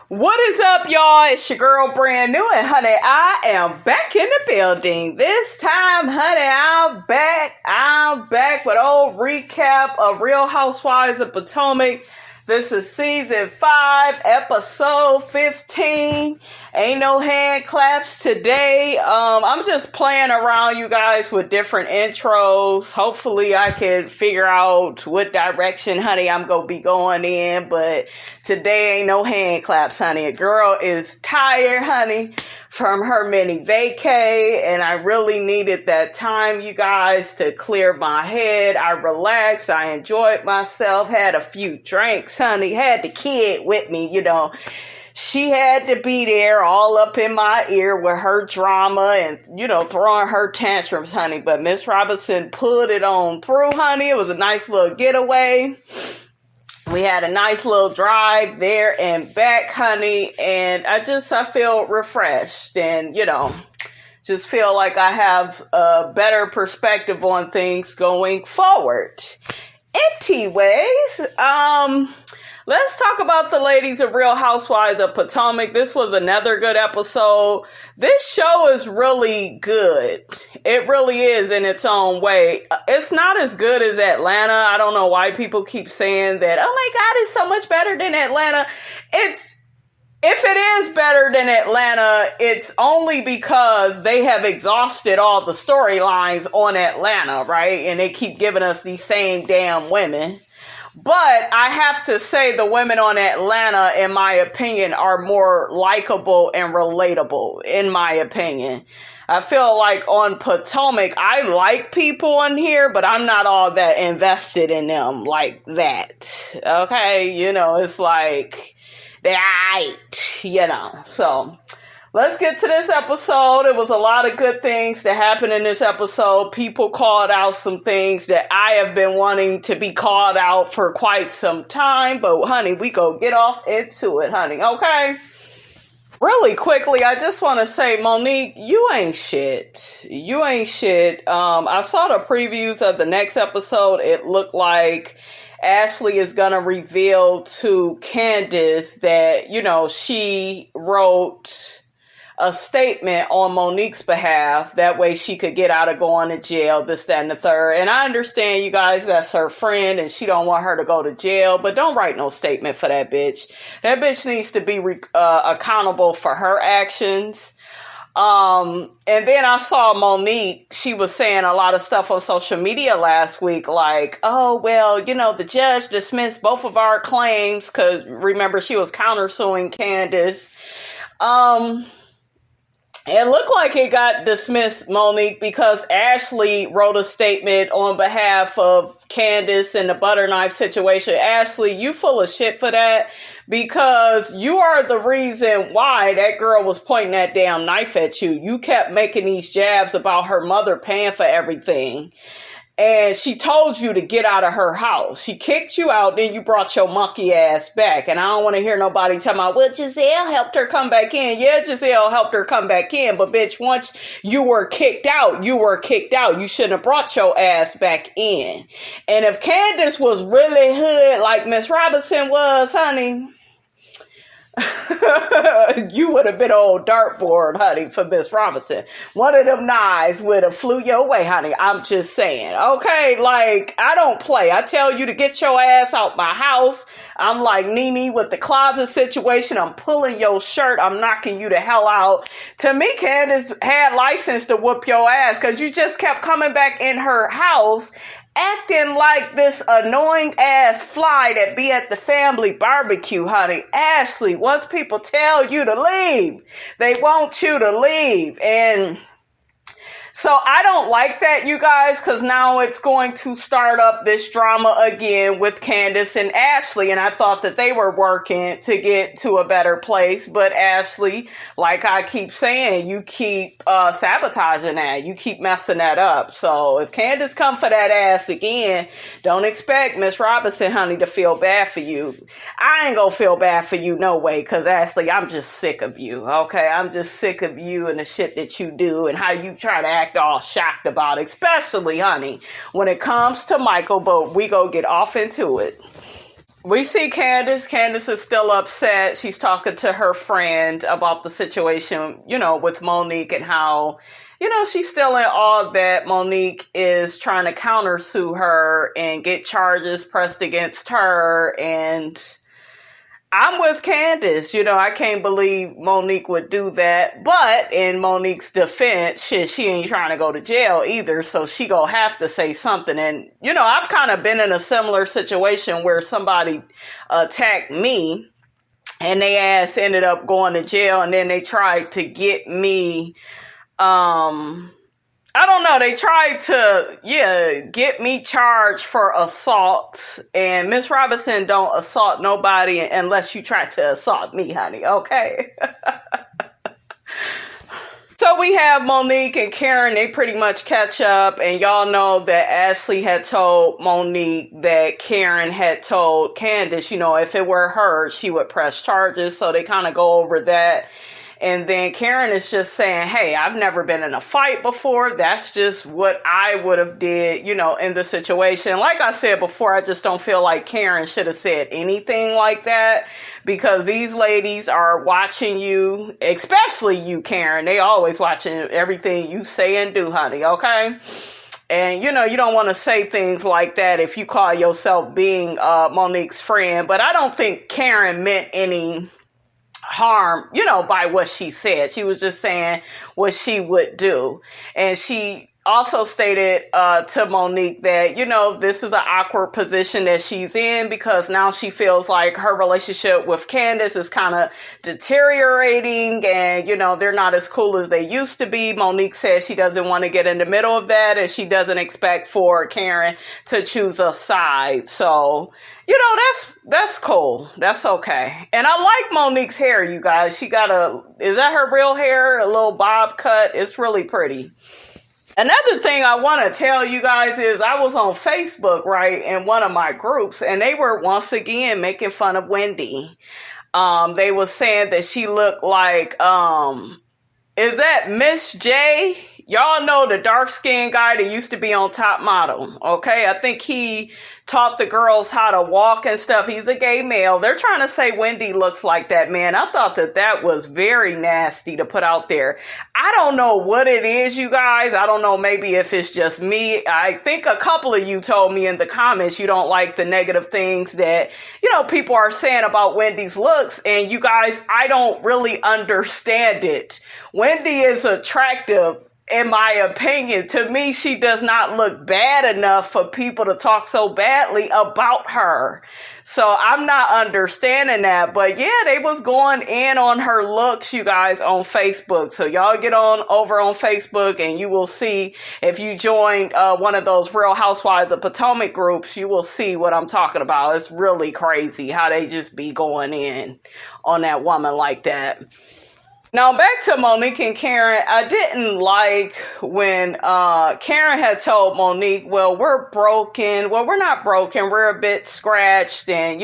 What is up, y'all? It's your girl, Brand New, and honey, I am back in the building. This time, honey, I'm back with old recap of Real Housewives of Potomac. This is season 5, episode 15. Ain't no hand claps today. I'm just playing around, you guys, with different intros. Hopefully I can figure out what direction, honey, I'm gonna be going in. But today ain't no hand claps, honey. A girl is tired, honey, from her mini vacay, and I really needed that time, you guys, to clear my head. I relaxed, I enjoyed myself, had a few drinks, honey, had the kid with me, you know. She had to be there all up in my ear with her drama and, you know, throwing her tantrums, honey. But Miss Robinson pulled it on through, honey. It was a nice little getaway. We had a nice little drive there and back, honey, and I feel refreshed and, you know, just feel like I have a better perspective on things going forward. Anyways, let's talk about the ladies of Real Housewives of Potomac. This was another good episode. This show is really good. It really is in its own way. It's not as good as Atlanta. I don't know why people keep saying that, oh my God, it's so much better than Atlanta. If it is better than Atlanta, it's only because they have exhausted all the storylines on Atlanta, right? And they keep giving us these same damn women. But I have to say the women on Atlanta, in my opinion, are more likable and relatable, in my opinion. I feel like on Potomac, I like people on here, but I'm not all that invested in them like that. Okay? You know, it's like, they're aight, you know. So, let's get to this episode. It was a lot of good things that happened in this episode. People called out some things that I have been wanting to be called out for quite some time. But, honey, we go get off into it, honey. Okay? Really quickly, I just want to say, Monique, you ain't shit. You ain't shit. I saw the previews of the next episode. It looked like Ashley is going to reveal to Candiace that, you know, she wrote a statement on Monique's behalf. That way she could get out of going to jail, this, that, and the third. And I understand, you guys, that's her friend and she don't want her to go to jail, but don't write no statement for that bitch. That bitch needs to be accountable for her actions. And then I saw Monique, she was saying a lot of stuff on social media last week, like, oh, well, you know, the judge dismissed both of our claims, because remember, she was countersuing Candiace. It looked like it got dismissed, Monique, because Ashley wrote a statement on behalf of Candiace and the butter knife situation. Ashley, you full of shit for that, because you are the reason why that girl was pointing that damn knife at you. You kept making these jabs about her mother paying for everything. And she told you to get out of her house. She kicked you out, then you brought your monkey ass back. And I don't want to hear nobody talking about, well, Gizelle helped her come back in. Yeah, Gizelle helped her come back in. But bitch, once you were kicked out, you were kicked out. You shouldn't have brought your ass back in. And if Candiace was really hood like Miss Robinson was, honey, you would have been on dartboard, honey, for Miss Robinson. One of them knives would have flew your way, honey. I'm just saying. Okay, like, I don't play. I tell you to get your ass out my house. I'm like Nene with the closet situation. I'm pulling your shirt. I'm knocking you the hell out. To me, Candiace had license to whoop your ass because you just kept coming back in her house acting like this annoying ass fly that be at the family barbecue, honey. Ashley, once people tell you to leave, they want you to leave. And so I don't like that, you guys, because now it's going to start up this drama again with Candiace and Ashley. And I thought that they were working to get to a better place. But Ashley, like I keep saying, you keep sabotaging that. You keep messing that up. So if Candiace come for that ass again, don't expect Miss Robinson, honey, to feel bad for you. I ain't gonna feel bad for you no way, because Ashley, I'm just sick of you, okay? I'm just sick of you and the shit that you do and how you try to act all shocked about it, especially, honey, when it comes to Michael, but we go get off into it. We see Candiace. Candiace is still upset. She's talking to her friend about the situation, with Monique and how, she's still in awe that Monique is trying to countersue her and get charges pressed against her. And I'm with Candiace. I can't believe Monique would do that. But in Monique's defense, she ain't trying to go to jail either. So she gonna have to say something. And, I've kind of been in a similar situation where somebody attacked me and they ass ended up going to jail. And then they tried to get me, I don't know. They tried to, get me charged for assault. And Miss Robinson don't assault nobody unless you try to assault me, honey. Okay. So we have Monique and Karen. They pretty much catch up. And y'all know that Ashley had told Monique that Karen had told Candiace, if it were her, she would press charges. So they kind of go over that. And then Karen is just saying, hey, I've never been in a fight before. That's just what I would have did, in the situation. Like I said before, I just don't feel like Karen should have said anything like that because these ladies are watching you, especially you, Karen. They always watching everything you say and do, honey. Okay. And, you don't want to say things like that if you call yourself being Monique's friend. But I don't think Karen meant any harm, by what she said. She was just saying what she would do. And she also stated to Monique that, this is an awkward position that she's in because now she feels like her relationship with Candiace is kind of deteriorating and, they're not as cool as they used to be. Monique says she doesn't want to get in the middle of that and she doesn't expect for Karen to choose a side. So, that's cool. That's okay. And I like Monique's hair, you guys. She got is that her real hair? A little bob cut. It's really pretty. Another thing I want to tell you guys is I was on Facebook, right, in one of my groups, and they were once again making fun of Wendy. They were saying that she looked like, is that Miss J? Y'all know the dark-skinned guy that used to be on Top Model, okay? I think he taught the girls how to walk and stuff. He's a gay male. They're trying to say Wendy looks like that, man. I thought that was very nasty to put out there. I don't know what it is, you guys. I don't know, maybe if it's just me. I think a couple of you told me in the comments you don't like the negative things that, people are saying about Wendy's looks. And you guys, I don't really understand it. Wendy is attractive. In my opinion, to me, she does not look bad enough for people to talk so badly about her. So I'm not understanding that. But yeah, they was going in on her looks, you guys, on Facebook. So y'all get on over on Facebook and you will see, if you join one of those Real Housewives of Potomac groups, you will see what I'm talking about. It's really crazy how they just be going in on that woman like that. Now, back to Monique and Karen. I didn't like when Karen had told Monique, well, we're broken. Well, we're not broken. We're a bit scratched. And,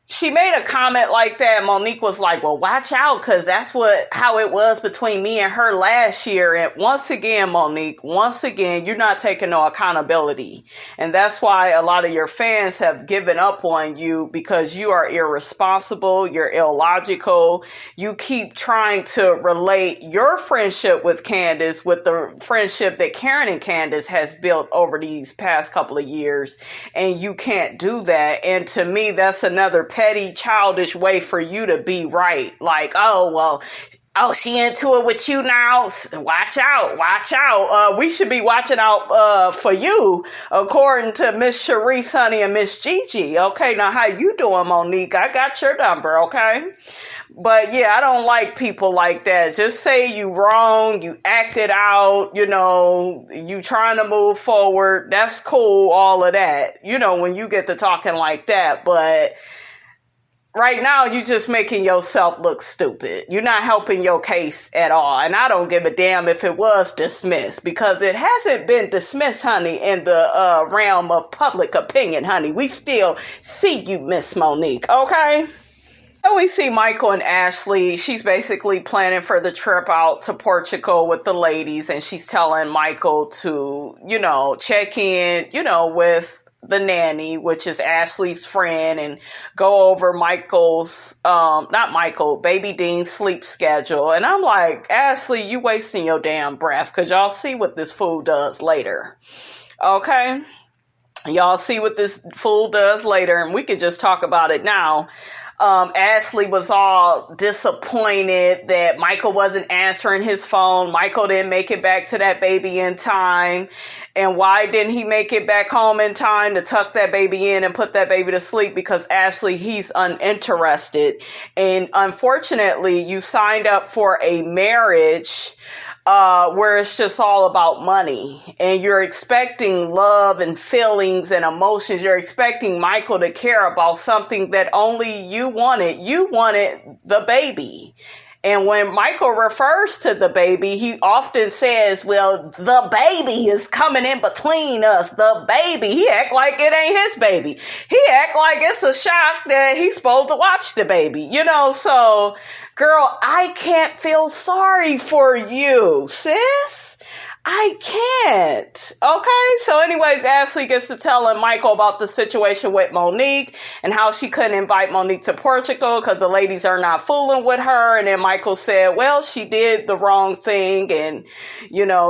she made a comment like that. Monique was like, well, watch out, because that's how it was between me and her last year. And once again, Monique, you're not taking no accountability. And that's why a lot of your fans have given up on you, because you are irresponsible. You're illogical. You keep trying to relate your friendship with Candiace with the friendship that Karen and Candiace has built over these past couple of years. And you can't do that. And to me, that's another petty, childish way for you to be right. Like, oh, she into it with you now. Watch out. We should be watching out for you, according to Miss Sharice, honey, and Miss Gigi. Okay, now how you doing, Monique? I got your number, okay? But yeah, I don't like people like that. Just say you wrong, you acted out, you trying to move forward. That's cool, all of that, when you get to talking like that. But right now, you're just making yourself look stupid. You're not helping your case at all. And I don't give a damn if it was dismissed, because it hasn't been dismissed, honey, in the realm of public opinion, honey. We still see you, Miss Monique, okay? So we see Michael and Ashley. She's basically planning for the trip out to Portugal with the ladies. And she's telling Michael to, check in, with the nanny, which is Ashley's friend, and go over Baby Dean's sleep schedule. And I'm like, Ashley, you wasting your damn breath, because y'all see what this fool does later. Okay? Y'all see what this fool does later, and we could just talk about it now. Ashley was all disappointed that Michael wasn't answering his phone. Michael didn't make it back to that baby in time. And why didn't he make it back home in time to tuck that baby in and put that baby to sleep? Because Ashley, he's uninterested. And unfortunately, you signed up for a marriage where it's just all about money, and you're expecting love and feelings and emotions. You're expecting Michael to care about something that only you wanted. You wanted the baby. And when Michael refers to the baby, he often says, well, the baby is coming in between us. The baby. He act like it ain't his baby. He act like it's a shock that he's supposed to watch the baby. So, girl, I can't feel sorry for you, sis. I can't. Okay? So anyways, Ashley gets to telling Michael about the situation with Monique and how she couldn't invite Monique to Portugal because the ladies are not fooling with her. And then Michael said, well, she did the wrong thing and,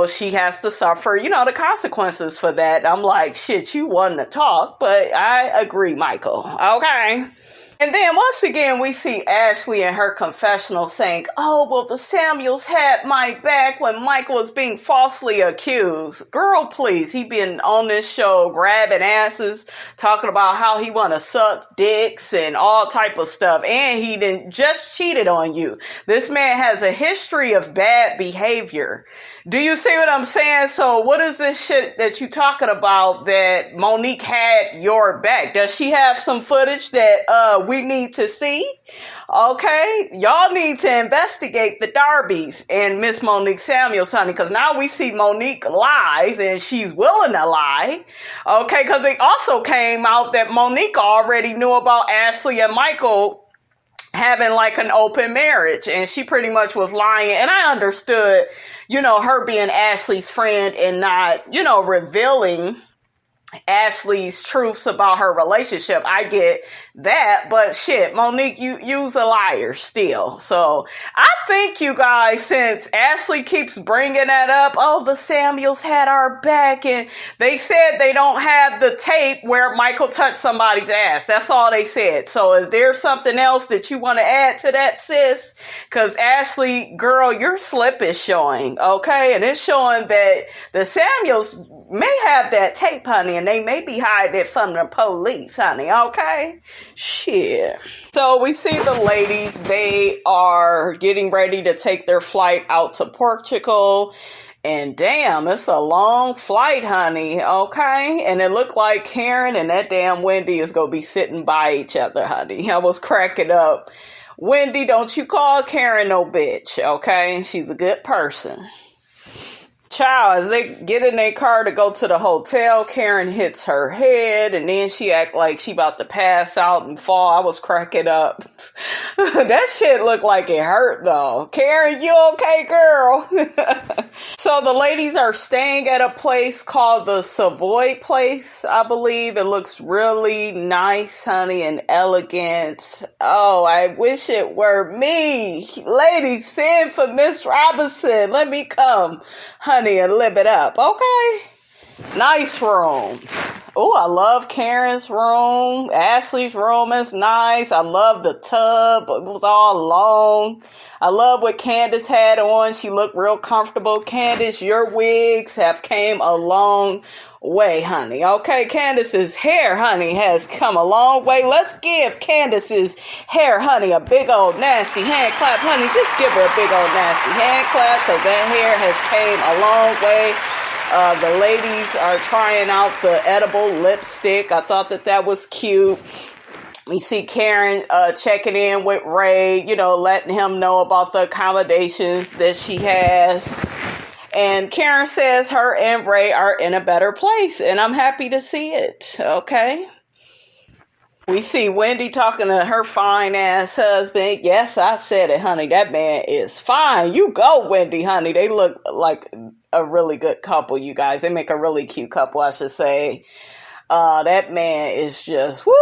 she has to suffer, the consequences for that. I'm like, shit, you wanted to talk, but I agree, Michael. Okay? And then once again, we see Ashley in her confessional saying, oh, well, the Samuels had my back when Michael was being falsely accused. Girl, please. He been on this show grabbing asses, talking about how he want to suck dicks and all type of stuff. And he didn't just cheated on you. This man has a history of bad behavior. Do you see what I'm saying? So what is this shit that you talking about that Monique had your back? Does she have some footage that we need to see? Okay, y'all need to investigate the Darbys and Miss Monique Samuels, honey, because now we see Monique lies and she's willing to lie. Okay, because it also came out that Monique already knew about Ashley and Michael having like an open marriage, and she pretty much was lying. And I understood, her being Ashley's friend and not, revealing Ashley's truths about her relationship. I get that, but shit, Monique, you's a liar still. So I think, you guys, since Ashley keeps bringing that up, oh, the Samuels had our back, and they said they don't have the tape where Michael touched somebody's ass. That's all they said. So is there something else that you want to add to that, sis? Because Ashley, girl, your slip is showing, okay? And it's showing that the Samuels may have that tape, honey, and they may be hiding it from the police, honey, okay? Shit. So we see the ladies, they are getting ready to take their flight out to Portugal. And damn, it's a long flight, honey, okay? And it looked like Karen and that damn Wendy is going to be sitting by each other, honey. I was cracking up. Wendy, don't you call Karen no bitch, okay? She's a good person. Child, as they get in their car to go to the hotel, Karen hits her head, and then she act like she about to pass out and fall. I was cracking up. That shit looked like it hurt, though. Karen, you okay, girl? So the ladies are staying at a place called the Savoy Place, I believe. It looks really nice, honey, and elegant. Oh, I wish it were me. Ladies, send for Miss Robinson. Let me come, honey, and live it up, okay? Nice rooms. Oh, I love Karen's room. Ashley's room is nice. I love the tub. It was all long. I love what Candiace had on. She looked real comfortable. Candiace, your wigs have came a long way, honey. Okay, Candiace's hair, honey, has come a long way. Let's give Candiace's hair, honey, a big old nasty hand clap, honey. Just give her a big old nasty hand clap, because that hair has came a long way. The ladies are trying out the edible lipstick. I thought that was cute. We see Karen checking in with Ray, letting him know about the accommodations that she has. And Karen says her and Ray are in a better place, and I'm happy to see it, okay? We see Wendy talking to her fine-ass husband. Yes, I said it, honey. That man is fine. You go, Wendy, honey. They look like a really good couple, you guys. They make a really cute couple, I should say. That man is just, whoo,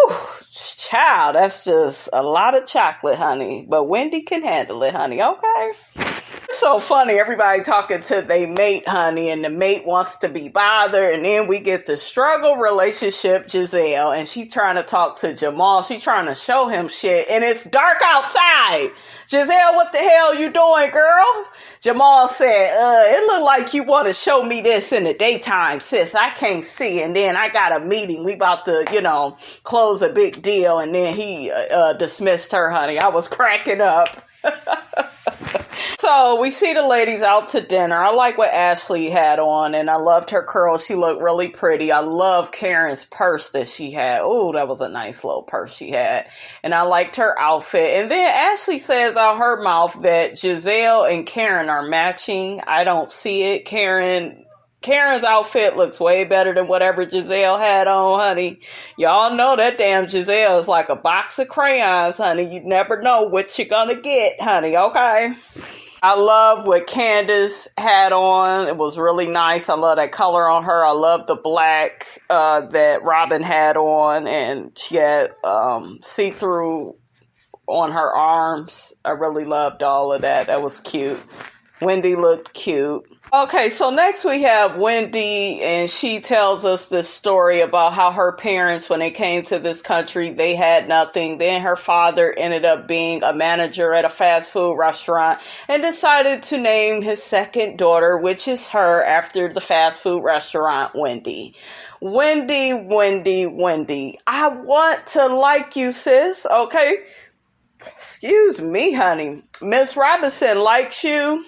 child, that's just a lot of chocolate, honey. But Wendy can handle it, honey, okay? It's so funny, everybody talking to their mate, honey, and the mate wants to be bothered, and then we get the struggle relationship, Gizelle, and she trying to talk to Jamal. She trying to show him shit, and it's dark outside. Giselle, what the hell you doing, girl? Jamal said, it look like you want to show me this in the daytime, sis. I can't see. And then I got a meeting. We about to, close a big deal. And then he dismissed her, honey. I was cracking up. So we see the ladies out to dinner. I like what Ashley had on, and I loved her curls. She looked really pretty. I love Karen's purse that she had. Oh, that was a nice little purse she had. And I liked her outfit. And then Ashley says out her mouth that Gizelle and Karen are matching. I don't see it. Karen's outfit looks way better than whatever Gizelle had on, honey. Y'all know that damn Gizelle is like a box of crayons, honey. You never know what you're gonna get, honey, okay? I love what Candiace had on. It was really nice. I love that color on her. I love the black that Robin had on, and she had see-through on her arms. I really loved all of that. That was cute. Wendy looked cute. Okay, so next we have Wendy, and she tells us this story about how her parents, when they came to this country, they had nothing. Then her father ended up being a manager at a fast food restaurant and decided to name his second daughter, which is her, after the fast food restaurant, Wendy. Wendy, Wendy, Wendy. I want to like you, sis, okay? Excuse me, honey. Miss Robinson likes you.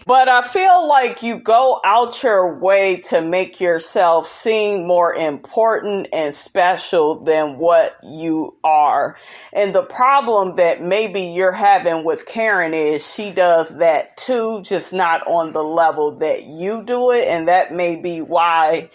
But I feel like you go out your way to make yourself seem more important and special than what you are. And the problem that maybe you're having with Karen is she does that too, just not on the level that you do it. And that may be why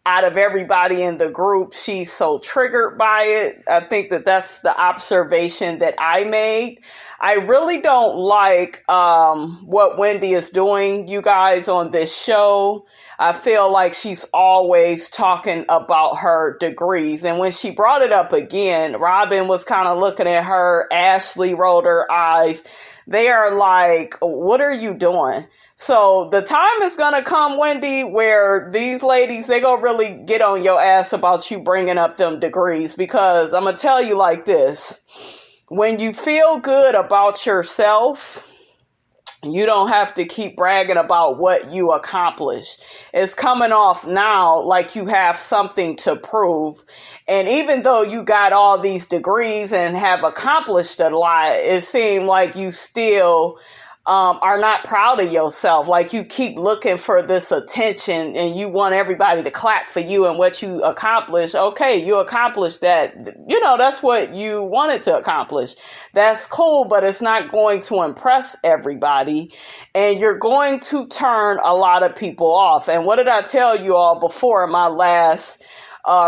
out of everybody in the group, she's so triggered by it. I think that that's the observation that I made. I really don't like what Wendy is doing, you guys, on this show. I feel like she's always talking about her degrees. And when she brought it up again, Robin was kind of looking at her. Ashley rolled her eyes. They are like, what are you doing? So the time is going to come, Wendy, where these ladies, they going to really get on your ass about you bringing up them degrees. Because I'm going to tell you like this. When you feel good about yourself, you don't have to keep bragging about what you accomplished. It's coming off now like you have something to prove. And even though you got all these degrees and have accomplished a lot, it seemed like you still are not proud of yourself. Like you keep looking for this attention and you want everybody to clap for you and what you accomplished. Okay, you accomplished that. That's what you wanted to accomplish. That's cool, but it's not going to impress everybody. And you're going to turn a lot of people off. And what did I tell you all before in my last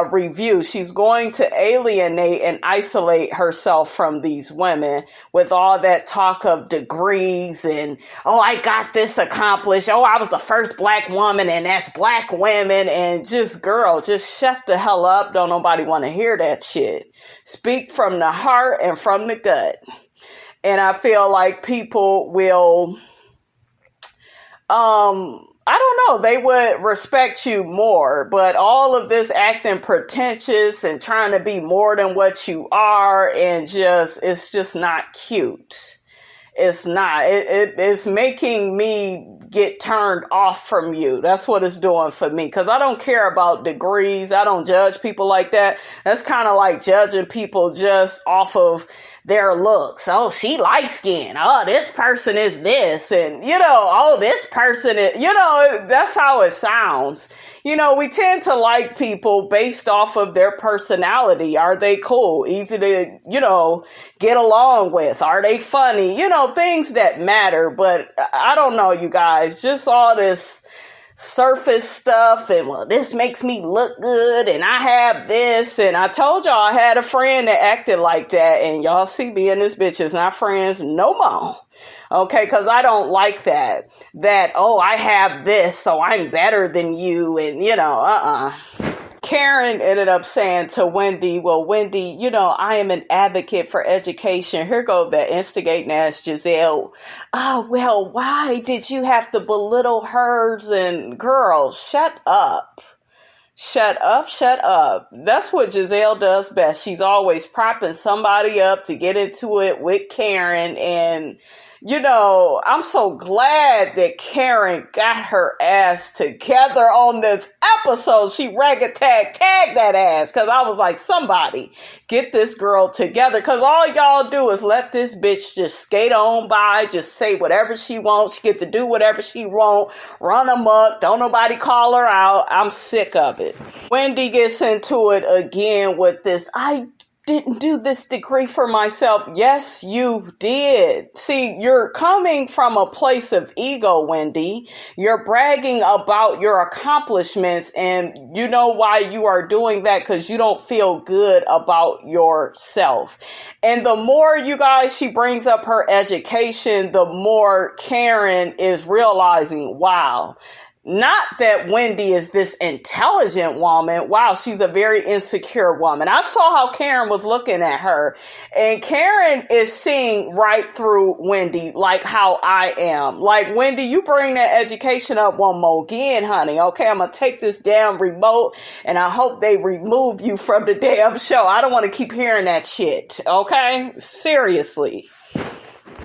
review? She's going to alienate and isolate herself from these women with all that talk of degrees and, oh, I got this accomplished. Oh, I was the first black woman and that's black women. And just, girl, just shut the hell up. Don't nobody want to hear that shit. Speak from the heart and from the gut. And I feel like people will, I don't know, they would respect you more, but all of this acting pretentious and trying to be more than what you are and it's just not cute. It's not. It's making me get turned off from you. That's what it's doing for me. Because I don't care about degrees. I don't judge people like that. That's kind of like judging people just off of their looks. Oh, she light skinned. Oh, this person is this. And, oh, this person is, that's how it sounds. We tend to like people based off of their personality. Are they cool? Easy to, get along with? Are they funny? Things that matter. But I don't know, you guys, just all this surface stuff and, well, this makes me look good and I have this. And I told y'all I had a friend that acted like that, and y'all see me and this bitch is not friends no more. Okay, because I don't like that, oh, I have this, so I'm better than you, and Karen ended up saying to Wendy, well, Wendy, I am an advocate for education. Here goes that instigating ass Gizelle. Oh, well, why did you have to belittle hers? And girl, shut up. Shut up, shut up. That's what Gizelle does best. She's always propping somebody up to get into it with Karen. And, I'm so glad that Karen got her ass together on this episode. She tagged that ass. Cause I was like, somebody get this girl together. Cause all y'all do is let this bitch just skate on by, just say whatever she wants. She get to do whatever she want, run amok. Don't nobody call her out. I'm sick of it. Wendy gets into it again with this, I didn't do this degree for myself. Yes, you did. See, you're coming from a place of ego, Wendy. You're bragging about your accomplishments, and you know why you are doing that, because you don't feel good about yourself. And the more she brings up her education, the more Karen is realizing, wow, not that Wendy is this intelligent woman. Wow, she's a very insecure woman. I saw how Karen was looking at her. And Karen is seeing right through Wendy, like how I am. Like, Wendy, you bring that education up one more again, honey. Okay, I'm going to take this damn remote, and I hope they remove you from the damn show. I don't want to keep hearing that shit. Okay? Seriously.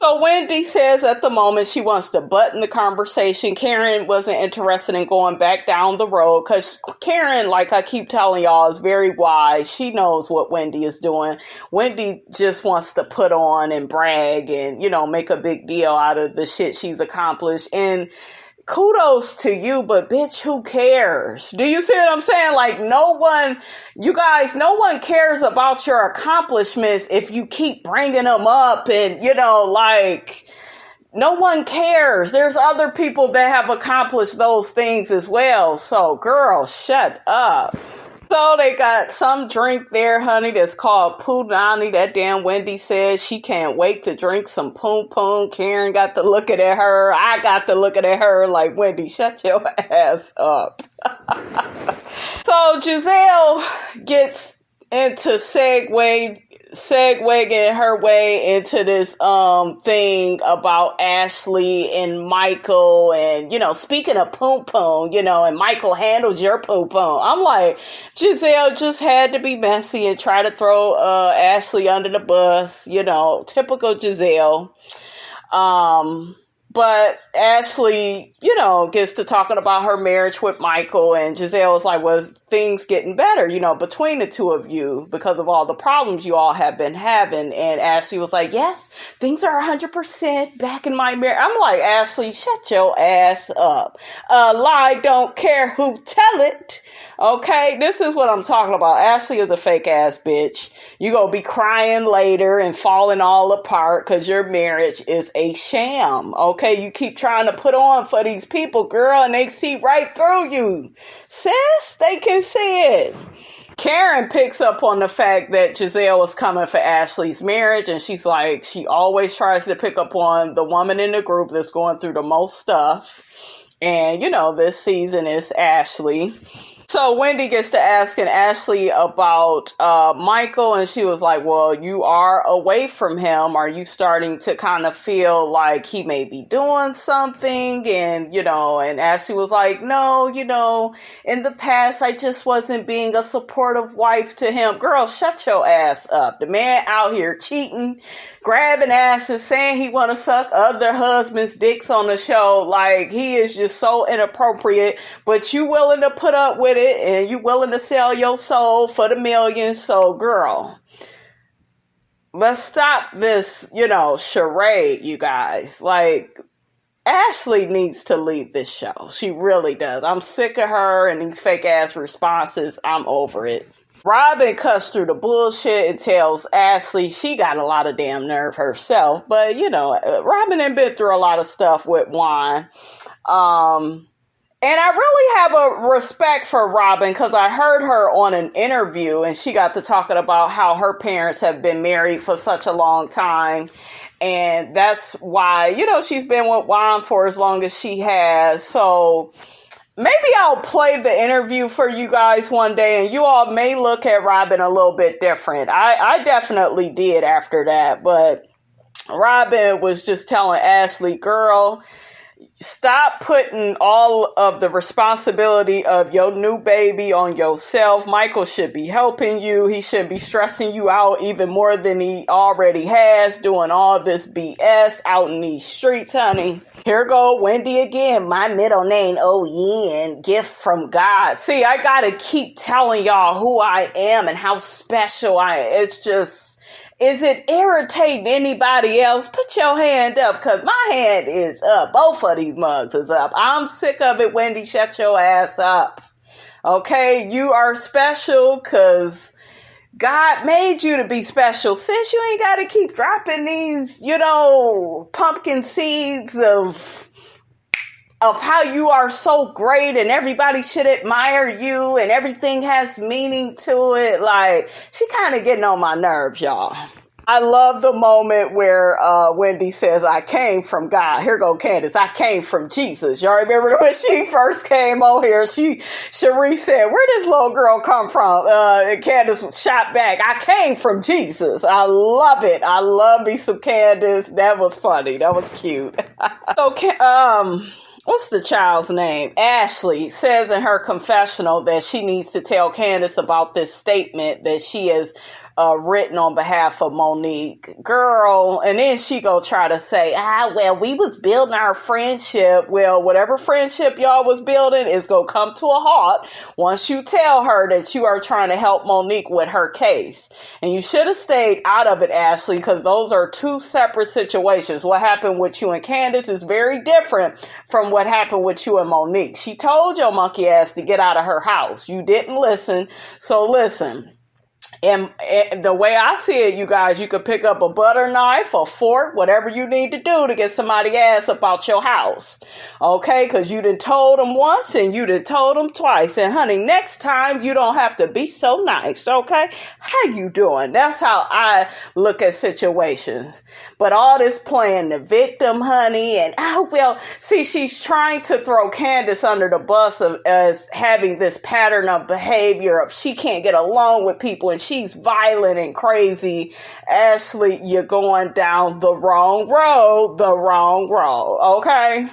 So Wendy says at the moment she wants to button the conversation. Karen wasn't interested in going back down the road because Karen, like I keep telling y'all, is very wise. She knows what Wendy is doing. Wendy just wants to put on and brag and, make a big deal out of the shit she's accomplished. And kudos to you, but bitch, who cares? Do you see what I'm saying? Like, no one cares about your accomplishments if you keep bringing them up and, no one cares. There's other people that have accomplished those things as well. So, girl, shut up. So they got some drink there, honey, that's called Punani. That damn Wendy says she can't wait to drink some Poom Poom. Karen got to looking at her. I got to looking at her like, Wendy, shut your ass up. So Gizelle gets into segueing her way into this thing about Ashley and Michael, and speaking of poom poom, and Michael handled your poom poom. I'm like, Gizelle just had to be messy and try to throw Ashley under the bus, typical Gizelle. But Ashley, gets to talking about her marriage with Michael, and Gizelle was like, was things getting better, between the two of you because of all the problems you all have been having? And Ashley was like, yes, things are 100% back in my marriage. I'm like, Ashley, shut your ass up. Lie don't care who tell it. Okay, this is what I'm talking about. Ashley is a fake ass bitch. You gonna be crying later and falling all apart because your marriage is a sham. Okay, you keep trying to put on for these people, girl, and they see right through you. Sis, they can see it. Karen picks up on the fact that Gizelle was coming for Ashley's marriage, and she's like, she always tries to pick up on the woman in the group that's going through the most stuff. And, this season is Ashley. So Wendy gets to asking Ashley about Michael, and she was like, well, you are away from him. Are you starting to kind of feel like he may be doing something? And, and Ashley was like, no, in the past, I just wasn't being a supportive wife to him. Girl, shut your ass up. The man out here cheating, grabbing asses, saying he want to suck other husbands' dicks on the show. Like, he is just so inappropriate, but you willing to put up with it, and you willing to sell your soul for the millions. So, girl, let's stop this, charade, you guys. Like, Ashley needs to leave this show. She really does. I'm sick of her and these fake ass responses. I'm over it. Robin cuts through the bullshit and tells Ashley she got a lot of damn nerve herself. But, Robin had been through a lot of stuff with Juan. And I really have a respect for Robin because I heard her on an interview and she got to talking about how her parents have been married for such a long time. And that's why, she's been with Juan for as long as she has. So, maybe I'll play the interview for you guys one day, and you all may look at Robin a little bit different. I definitely did after that, but Robin was just telling Ashley, girl, stop putting all of the responsibility of your new baby on yourself. Michael should be helping you. He should be stressing you out even more than he already has, doing all this BS out in these streets, honey. Here go Wendy again. My middle name, Yin, gift from God. See, I gotta keep telling y'all who I am and how special I am. It's just... is it irritating anybody else? Put your hand up, because my hand is up. Both of these mugs is up. I'm sick of it, Wendy. Shut your ass up. Okay? You are special because God made you to be special. Sis, you ain't got to keep dropping these, pumpkin seeds of how you are so great and everybody should admire you and everything has meaning to it. Like, she kind of getting on my nerves, y'all. I love the moment where Wendy says, I came from God. Here go Candiace. I came from Jesus. Y'all remember when she first came on here? Cherie said, where this little girl come from? Candiace shot back, I came from Jesus. I love it. I love me some Candiace. That was funny. That was cute. What's the child's name? Ashley says in her confessional that she needs to tell Candiace about this statement that she has written on behalf of Monique. Girl, and then she go try to say, we was building our friendship. Well, whatever friendship y'all was building is going to come to a halt once you tell her that you are trying to help Monique with her case. And you should have stayed out of it, Ashley, because those are two separate situations. What happened with you and Candiace is very different from what happened with you and Monique. She told your monkey ass to get out of her house. You didn't listen. So listen. And the way I see it, you guys, you could pick up a butter knife, a fork, whatever you need to do to get somebody's ass up out your house. Okay? Because you done told them once and you done told them twice. And honey, next time you don't have to be so nice. Okay? How you doing? That's how I look at situations. But all this playing the victim, honey, and see, she's trying to throw Candiace under the bus as having this pattern of behavior of she can't get along with people and she's violent and crazy. Ashley, you're going down the wrong road, okay?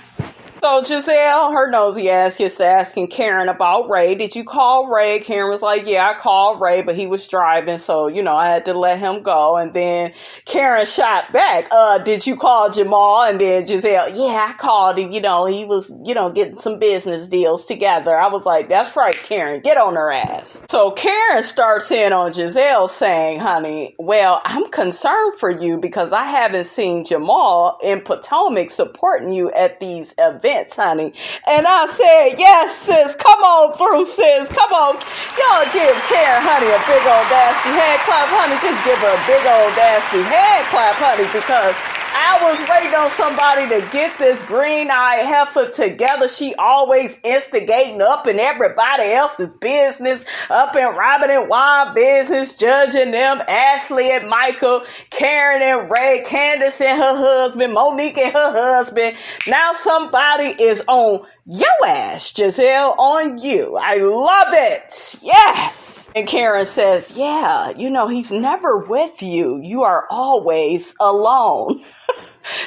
So Gizelle, her nosy ass gets to asking Karen about Ray. Did you call Ray? Karen was like, yeah, I called Ray, but he was driving, so, I had to let him go. And then Karen shot back, did you call Jamal? And then Gizelle, yeah, I called him. He was, getting some business deals together. I was like, that's right, Karen, get on her ass. So Karen starts in on Gizelle saying, honey, well, I'm concerned for you because I haven't seen Jamal in Potomac supporting you at these events, honey. And I said, yes, sis, come on through, sis. Come on. Y'all give Karen, honey, a big old nasty head clap, honey. Just give her a big old nasty head clap, honey, because I was waiting on somebody to get this green-eyed heifer together. She always instigating up in everybody else's business, up in Robin and Juan business, judging them, Ashley and Michael, Karen and Ray, Candiace and her husband, Monique and her husband. Now somebody is on your ass, Gizelle, on you. I love it. Yes. And Karen says, yeah, he's never with you. You are always alone.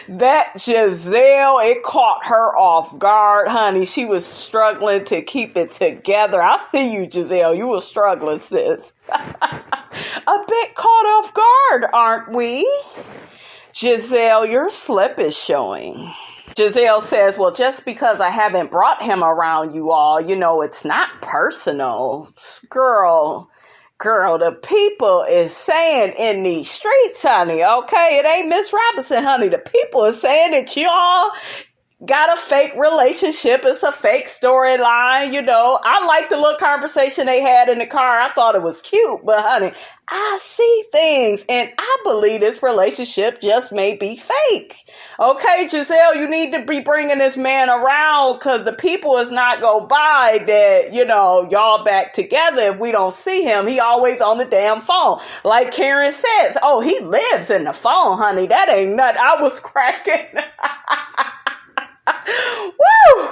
That Gizelle, it caught her off guard, honey. She was struggling to keep it together. I see you, Gizelle. You were struggling, sis. A bit caught off guard, aren't we? Gizelle, your slip is showing. Gizelle says, well, just because I haven't brought him around you all, it's not personal. Girl, the people is saying in these streets, honey, okay? It ain't Miss Robinson, honey. The people is saying that y'all got a fake relationship. It's a fake storyline, I like the little conversation they had in the car. I thought it was cute, but honey, I see things and I believe this relationship just may be fake. Okay, Gizelle, you need to be bringing this man around because the people is not go by that, y'all back together if we don't see him. He always on the damn phone. Like Karen says, oh, he lives in the phone, honey. That ain't nothing. I was cracking. Woo!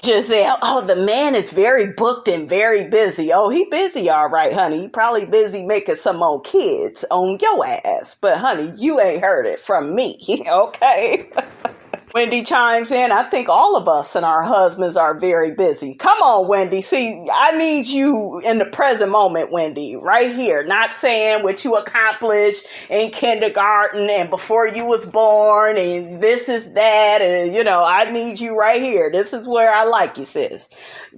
Gizelle, oh, the man is very booked and very busy. Oh, he busy, all right, honey. He probably busy making some more kids on your ass. But, honey, you ain't heard it from me, okay? Wendy chimes in, I think all of us and our husbands are very busy. Come on, Wendy. See, I need you in the present moment, Wendy, right here. Not saying what you accomplished in kindergarten and before you was born and this is that. And, I need you right here. This is where I like you, sis.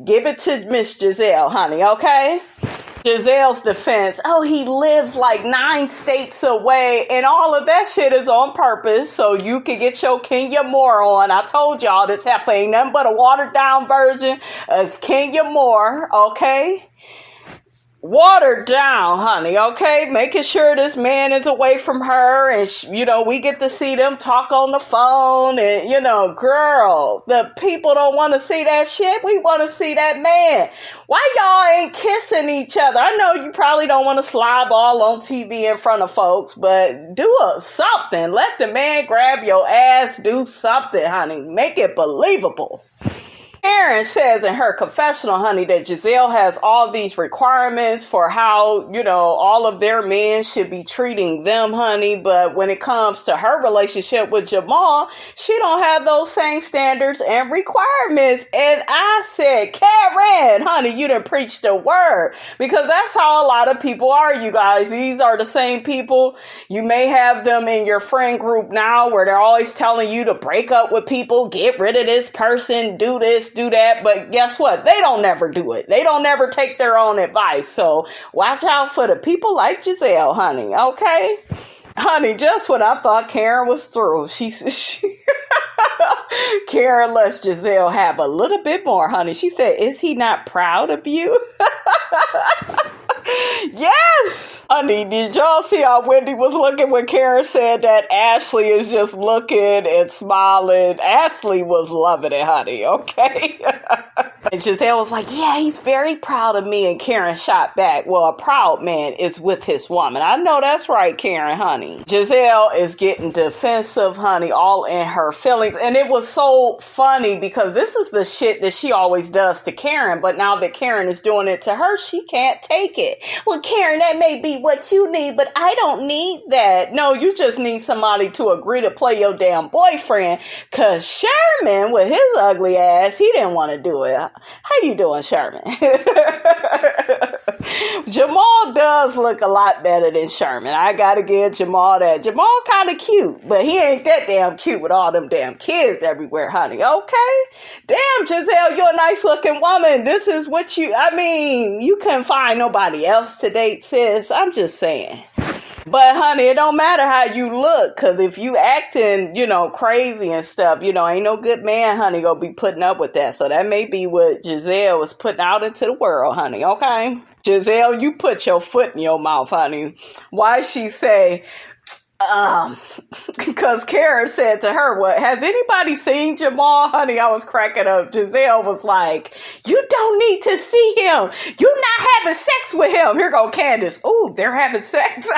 Give it to Miss Gizelle, honey, okay? Gizelle's defense, oh, he lives like 9 states away, and all of that shit is on purpose so you can get your Kenya Moore on. I told y'all this heifer ain't nothing but a watered down version of Kenya Moore, okay? Watered down, honey, okay? Making sure this man is away from her and, we get to see them talk on the phone and, girl, the people don't want to see that shit. We want to see that man. Why y'all ain't kissing each other? I know you probably don't want to slob all on TV in front of folks, but do something. Let the man grab your ass. Do something, honey. Make it believable. Karen says in her confessional, honey, that Gizelle has all these requirements for how, all of their men should be treating them, honey. But when it comes to her relationship with Jamal, she don't have those same standards and requirements. And I said, Karen, honey, you done preached the word, because that's how a lot of people are, you guys. These are the same people. You may have them in your friend group now where they're always telling you to break up with people, get rid of this person, do this, do that, but guess what? They don't never do it. They don't never take their own advice. So watch out for the people like Gizelle, honey, okay? Honey, just when I thought Karen was through, Karen lets Gizelle have a little bit more, honey. She said, is he not proud of you? Yes! Honey, did y'all see how Wendy was looking when Karen said that Ashley is just looking and smiling? Ashley was loving it, honey, okay? And Gizelle was like, yeah, he's very proud of me. And Karen shot back, well, a proud man is with his woman. I know that's right, Karen, honey. Gizelle is getting defensive, honey, all in her feelings. And it was so funny because this is the shit that she always does to Karen. But now that Karen is doing it to her, she can't take it. Well, Karen, that may be what you need, but I don't need that. No, you just need somebody to agree to play your damn boyfriend. Because Sherman, with his ugly ass, he didn't want to do it. How you doing, Sherman? Jamal does look a lot better than Sherman. I gotta give Jamal that. Jamal kind of cute, but he ain't that damn cute with all them damn kids everywhere, honey. Okay? Damn, Gizelle, you're a nice looking woman. This is what you couldn't find nobody else to date, sis. I'm just saying. But, honey, it don't matter how you look, because if you acting, crazy and stuff, ain't no good man, honey, gonna be putting up with that. So that may be what Gizelle was putting out into the world, honey, okay? Gizelle, you put your foot in your mouth, honey. Why she say, because Karen said to her, what, has anybody seen Jamal? Honey, I was cracking up. Gizelle was like, you don't need to see him. You're not having sex with him. Here go Candiace. Ooh, they're having sex.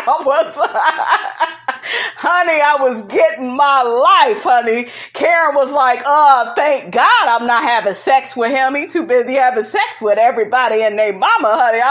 Honey, I was getting my life, honey. Karen was like, thank God I'm not having sex with him. He's too busy having sex with everybody and their mama, honey.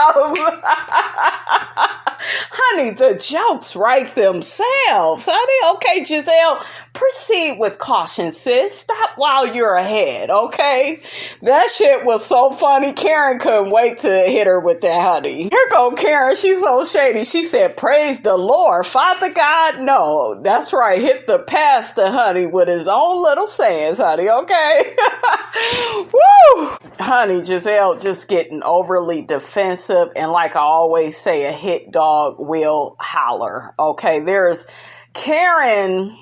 Honey, the jokes write themselves, honey. Okay, Gizelle, proceed with caution, sis. Stop while you're ahead, okay? That shit was so funny. Karen couldn't wait to hit her with that, honey. Here go Karen. She's so shady. She said, praise the Lord. Father God, no. That's right. Hit the pastor, honey, with his own little sayings, honey, okay? Woo! Honey, Gizelle just getting overly defensive, and like I always say, a hit dog will holler, okay? There's Karen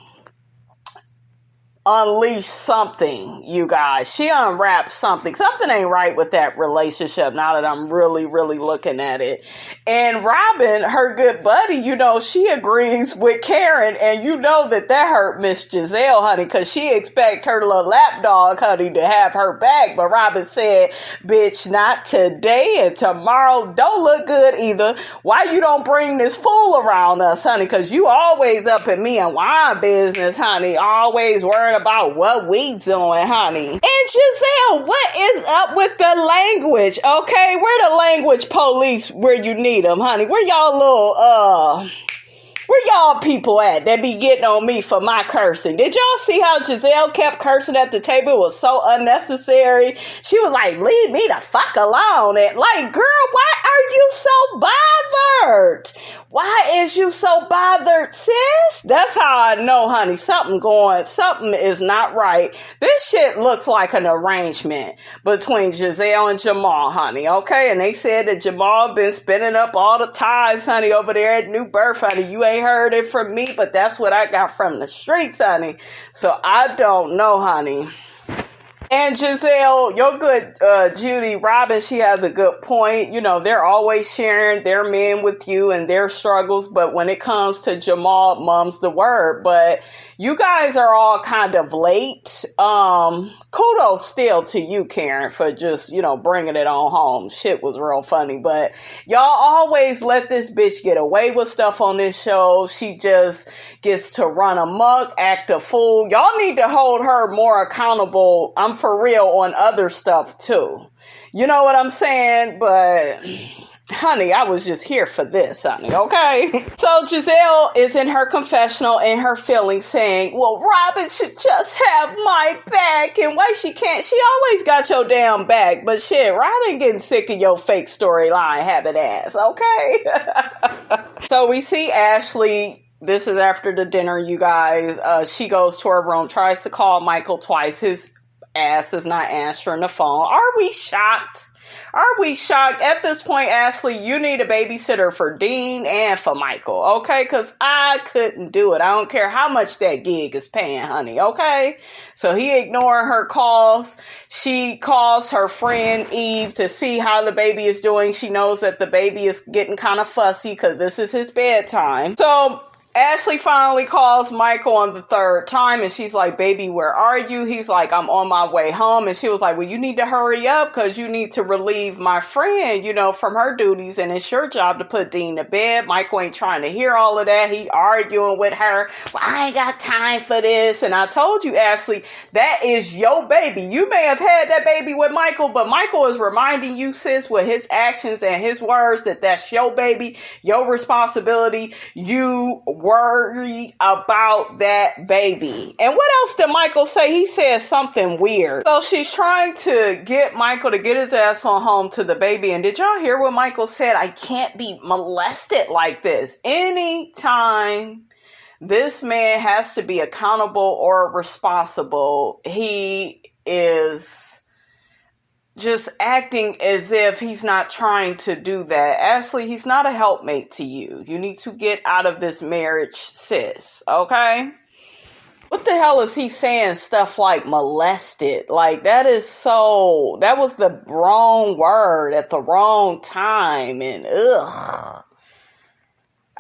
unleashed something, you guys. She unwrapped something. Something ain't right with that relationship now that I'm really, really looking at it. And Robin, her good buddy, she agrees with Karen, and that hurt Miss Gizelle, honey, because she expect her little lapdog, honey, to have her back. But Robin said, bitch, not today, and tomorrow don't look good either. Why you don't bring this fool around us, honey? Because you always up in me and wine business, honey. Always worrying about what we doing, honey. And Gizelle, what is up with the language? Okay, where the language police where you need them, honey? Where y'all people at that be getting on me for my cursing? Did y'all see how Gizelle kept cursing at the table? It was so unnecessary. She was like, leave me the fuck alone. And like, girl, why are you so bothered? Why is you so bothered, sis? That's how I know, honey. Something is not right. This shit looks like an arrangement between Gizelle and Jamal, honey. Okay? And they said that Jamal been spinning up all the ties, honey, over there at New Birth, honey. You ain't heard it from me, but that's what I got from the streets, honey. So I don't know, honey. And Gizelle, your good Judy Robin, she has a good point. You know, they're always sharing their men with you and their struggles. But when it comes to Jamal, mum's the word. But you guys are all kind of late. Kudos still to you, Karen, for just, you know, bringing it on home. Shit was real funny. But y'all always let this bitch get away with stuff on this show. She just gets to run amok, act a fool. Y'all need to hold her more accountable. I'm for real on other stuff too. You know what I'm saying? But honey, I was just here for this, honey, okay? So Gizelle is in her confessional in her feelings saying, well, Robin should just have my back. And why she can't? She always got your damn back. But shit, Robin getting sick of your fake storyline habit ass, okay? So we see Ashley. This is after the dinner, you guys. She goes to her room, tries to call Michael twice. His ass is not answering the phone. Are we shocked? Are we shocked? At this point, Ashley, you need a babysitter for Dean and for Michael, okay? Because I couldn't do it. I don't care how much that gig is paying, honey, okay? So he ignoring her calls. She calls her friend Eve to see how the baby is doing. She knows that the baby is getting kind of fussy because this is his bedtime. So Ashley finally calls Michael on the third time and she's like, baby, where are you? He's like, I'm on my way home. And she was like, well, you need to hurry up because you need to relieve my friend, you know, from her duties. And it's your job to put Dean to bed. Michael ain't trying to hear all of that. He arguing with her. Well, I ain't got time for this. And I told you, Ashley, that is your baby. You may have had that baby with Michael, but Michael is reminding you, sis, with his actions and his words that that's your baby, your responsibility. You worry about that baby. And what else did Michael say? He said something weird. So she's trying to get Michael to get his ass on home to the baby. And did y'all hear what Michael said? I can't be molested like this. Anytime this man has to be accountable or responsible, he is just acting as if he's not trying to do that. Ashley, he's not a helpmate to you. You need to get out of this marriage, sis, okay? What the hell is he saying stuff like molested? Like, that was the wrong word at the wrong time, and ugh.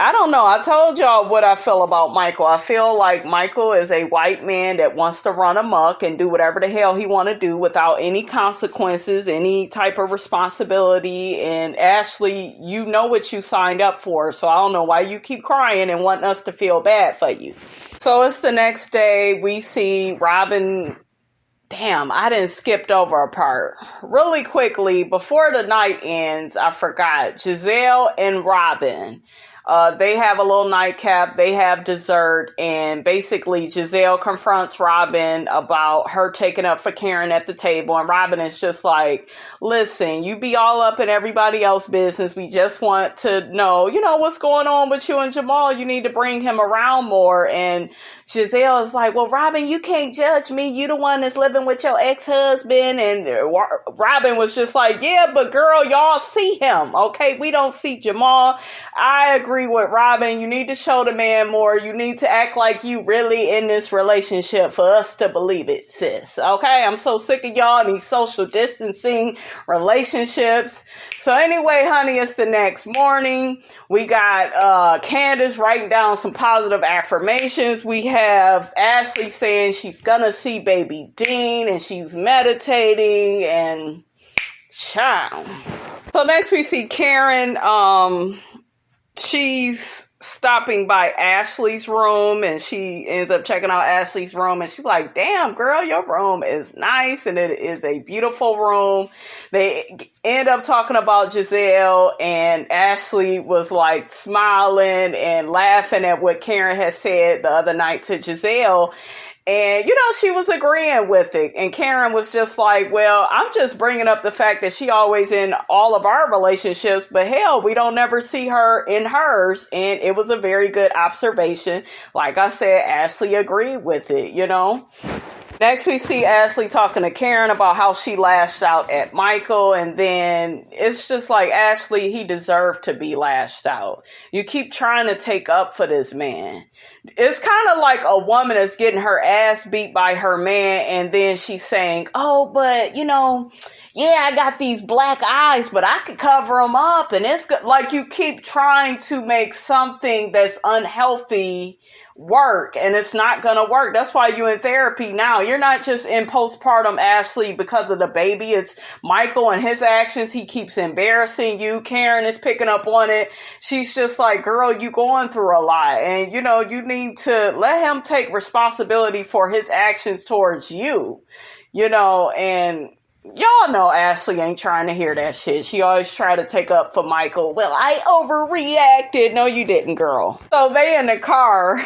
I don't know. I told y'all what I feel about Michael. I feel like Michael is a white man that wants to run amok and do whatever the hell he want to do without any consequences, any type of responsibility. And Ashley, you know what you signed up for. So I don't know why you keep crying and wanting us to feel bad for you. So it's the next day. We see Robin. Damn, I didn't skip over a part. Really quickly, before the night ends, I forgot. Gizelle and Robin. They have a little nightcap, they have dessert, and basically Gizelle confronts Robin about her taking up for Karen at the table, and Robin is just like, listen, you be all up in everybody else's business, we just want to know, you know, what's going on with you and Jamal, you need to bring him around more. And Gizelle is like, well, Robin, you can't judge me, you the one that's living with your ex-husband. And Robin was just like, yeah, but girl, y'all see him, okay? We don't see Jamal. I agree with Robin. You need to show the man more. You need to act like you really in this relationship for us to believe it, sis. Okay? I'm so sick of y'all and these social distancing relationships. So anyway, honey, it's the next morning. We got Candiace writing down some positive affirmations. We have Ashley saying she's gonna see baby Dean and she's meditating and child. So next we see Karen. She's stopping by Ashley's room, and she ends up checking out Ashley's room, and she's like, damn girl, your room is nice, and it is a beautiful room. They end up talking about Gizelle, and Ashley was like smiling and laughing at what Karen had said the other night to Gizelle. And, she was agreeing with it. And Karen was just like, well, I'm just bringing up the fact that she always in all of our relationships, but hell, we don't never see her in hers. And it was a very good observation. Like I said, Ashley agreed with it, Next, we see Ashley talking to Karen about how she lashed out at Michael. And then it's just like, Ashley, he deserved to be lashed out. You keep trying to take up for this man. It's kind of like a woman that's getting her ass beat by her man. And then she's saying, oh, but, yeah, I got these black eyes, but I could cover them up. And it's like you keep trying to make something that's unhealthy work, and it's not gonna work. That's why you're in therapy now. You're not just in postpartum, Ashley, because of the baby. It's Michael and his actions. He keeps embarrassing you. Karen is picking up on it. She's just like, girl, you going through a lot, and you need to let him take responsibility for his actions towards you, and y'all know Ashley ain't trying to hear that shit. She always try to take up for Michael. Well, I overreacted. No, you didn't, girl. So they in the car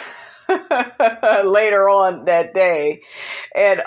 later on that day, and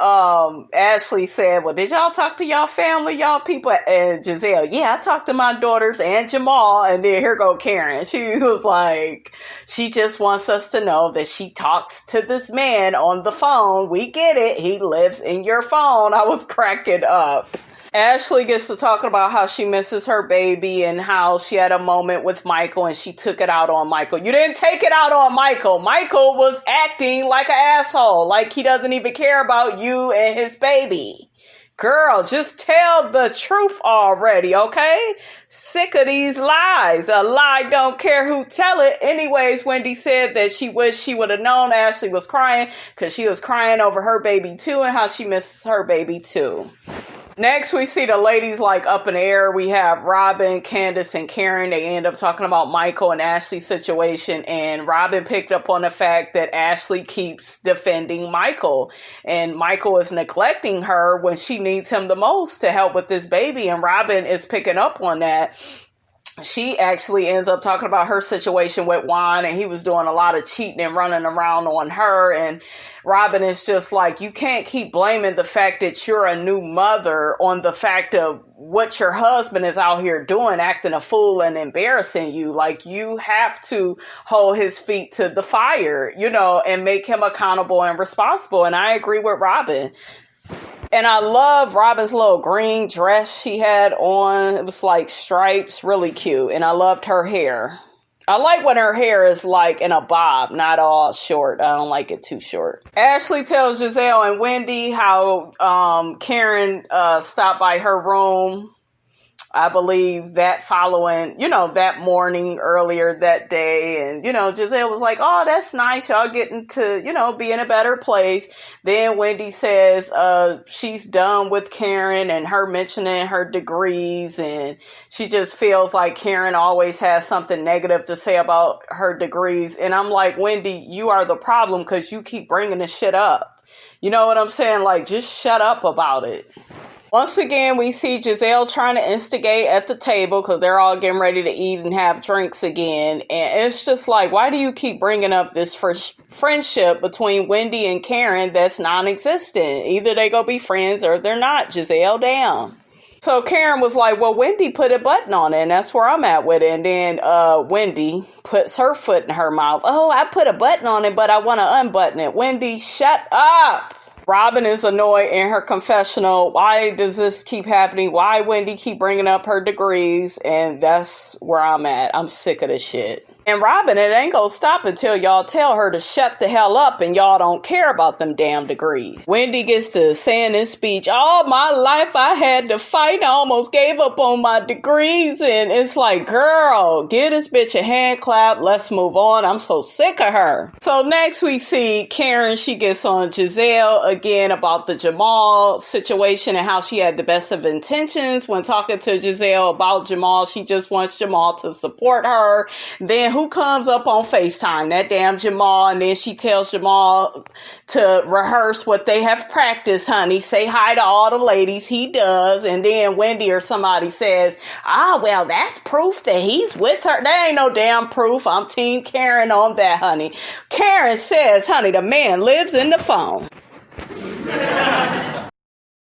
Ashley said, well, did y'all talk to y'all family, y'all people? And Gizelle, yeah, I talked to my daughters and Jamal. And then here go Karen. She was like, she just wants us to know that she talks to this man on the phone. We get it. He lives in your phone. I was cracking up. Ashley gets to talking about how she misses her baby and how she had a moment with Michael and she took it out on Michael. You didn't take it out on Michael. Michael was acting like an asshole, like he doesn't even care about you and his baby. Girl, just tell the truth already, okay? Sick of these lies. A lie don't care who tell it. Anyways, Wendy said that she wished she would have known Ashley was crying because she was crying over her baby too and how she misses her baby too. Next, we see the ladies like up in the air. We have Robin, Candiace, and Karen. They end up talking about Michael and Ashley's situation. And Robin picked up on the fact that Ashley keeps defending Michael. And Michael is neglecting her when she needs him the most to help with this baby. And Robin is picking up on that. She actually ends up talking about her situation with Juan, and he was doing a lot of cheating and running around on her. And Robin is just like, you can't keep blaming the fact that you're a new mother on the fact of what your husband is out here doing, acting a fool and embarrassing you. Like, you have to hold his feet to the fire, and make him accountable and responsible. And I agree with Robin. And I love Robin's little green dress she had on. It was like stripes, really cute. And I loved her hair. I like when her hair is like in a bob, not all short. I don't like it too short. Ashley tells Gizelle and Wendy how Karen stopped by her room. I believe that following, that morning earlier that day. And, Gizelle was like, oh, that's nice. Y'all getting to, be in a better place. Then Wendy says she's done with Karen and her mentioning her degrees. And she just feels like Karen always has something negative to say about her degrees. And I'm like, Wendy, you are the problem because you keep bringing this shit up. You know what I'm saying? Like, just shut up about it. Once again, we see Gizelle trying to instigate at the table because they're all getting ready to eat and have drinks again. And it's just like, why do you keep bringing up this friendship between Wendy and Karen that's non-existent? Either they go be friends or they're not. Gizelle, damn. So Karen was like, well, Wendy put a button on it, and that's where I'm at with it. And then Wendy puts her foot in her mouth. Oh, I put a button on it, but I want to unbutton it. Wendy, shut up. Robin is annoyed in her confessional. Why does this keep happening? Why Wendy keep bringing up her degrees? And that's where I'm at. I'm sick of this shit. And Robin, it ain't gonna stop until y'all tell her to shut the hell up and y'all don't care about them damn degrees. Wendy gets to saying this speech, all my life I had to fight. I almost gave up on my degrees. And it's like, girl, give this bitch a hand clap. Let's move on. I'm so sick of her. So next we see Karen. She gets on Gizelle again about the Jamal situation and how she had the best of intentions when talking to Gizelle about Jamal. She just wants Jamal to support her. Then who comes up on FaceTime? That damn Jamal. And then she tells Jamal to rehearse what they have practiced, honey. Say hi to all the ladies. He does. And then Wendy or somebody says, well, that's proof that he's with her. There ain't no damn proof. I'm Team Karen on that, honey. Karen says, honey, the man lives in the phone.